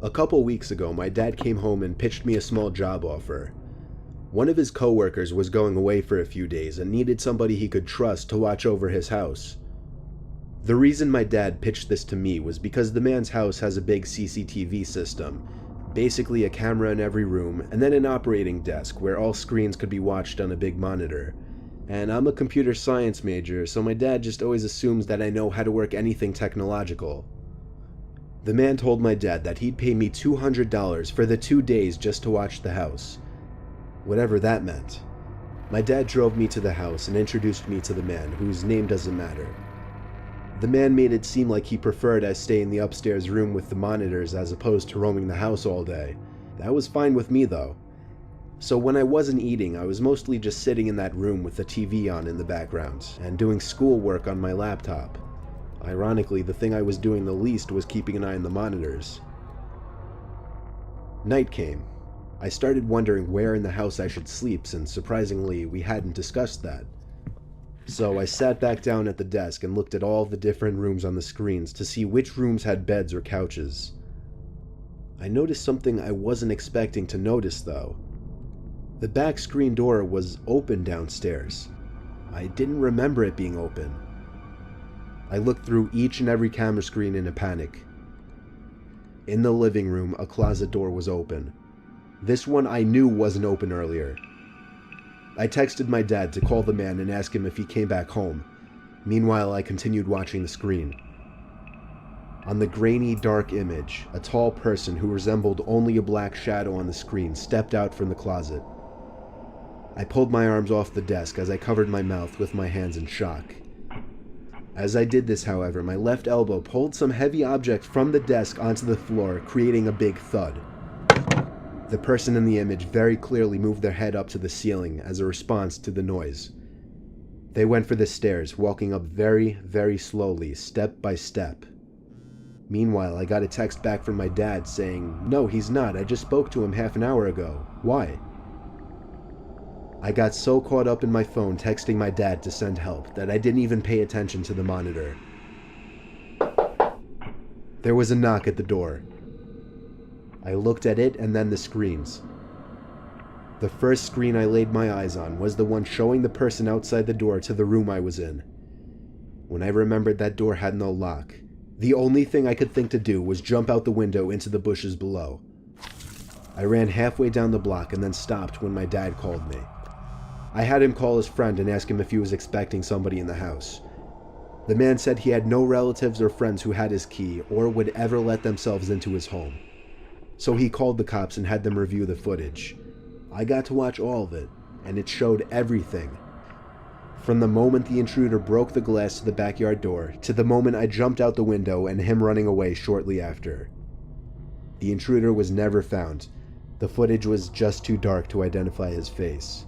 A couple weeks ago, my dad came home and pitched me a small job offer. One of his coworkers was going away for a few days and needed somebody he could trust to watch over his house. The reason my dad pitched this to me was because the man's house has a big CCTV system, basically a camera in every room, and then an operating desk where all screens could be watched on a big monitor. And I'm a computer science major, so my dad just always assumes that I know how to work anything technological. The man told my dad that he'd pay me $200 for the 2 days just to watch the house. Whatever that meant. My dad drove me to the house and introduced me to the man, whose name doesn't matter. The man made it seem like he preferred I stay in the upstairs room with the monitors as opposed to roaming the house all day. That was fine with me though. So when I wasn't eating, I was mostly just sitting in that room with the TV on in the background and doing schoolwork on my laptop. Ironically, the thing I was doing the least was keeping an eye on the monitors. Night came. I started wondering where in the house I should sleep, since surprisingly, we hadn't discussed that. So I sat back down at the desk and looked at all the different rooms on the screens to see which rooms had beds or couches. I noticed something I wasn't expecting to notice though. The back screen door was open downstairs. I didn't remember it being open. I looked through each and every camera screen in a panic. In the living room, a closet door was open. This one I knew wasn't open earlier. I texted my dad to call the man and ask him if he came back home. Meanwhile, I continued watching the screen. On the grainy, dark image, a tall person who resembled only a black shadow on the screen stepped out from the closet. I pulled my arms off the desk as I covered my mouth with my hands in shock. As I did this, however, my left elbow pulled some heavy object from the desk onto the floor, creating a big thud. The person in the image very clearly moved their head up to the ceiling as a response to the noise. They went for the stairs, walking up very, very slowly, step by step. Meanwhile, I got a text back from my dad saying, "No, he's not. I just spoke to him half an hour ago. Why?" I got so caught up in my phone texting my dad to send help that I didn't even pay attention to the monitor. There was a knock at the door. I looked at it and then the screens. The first screen I laid my eyes on was the one showing the person outside the door to the room I was in. When I remembered that door had no lock, the only thing I could think to do was jump out the window into the bushes below. I ran halfway down the block and then stopped when my dad called me. I had him call his friend and ask him if he was expecting somebody in the house. The man said he had no relatives or friends who had his key or would ever let themselves into his home. So he called the cops and had them review the footage. I got to watch all of it, and it showed everything. From the moment the intruder broke the glass to the backyard door, to the moment I jumped out the window and him running away shortly after. The intruder was never found. The footage was just too dark to identify his face.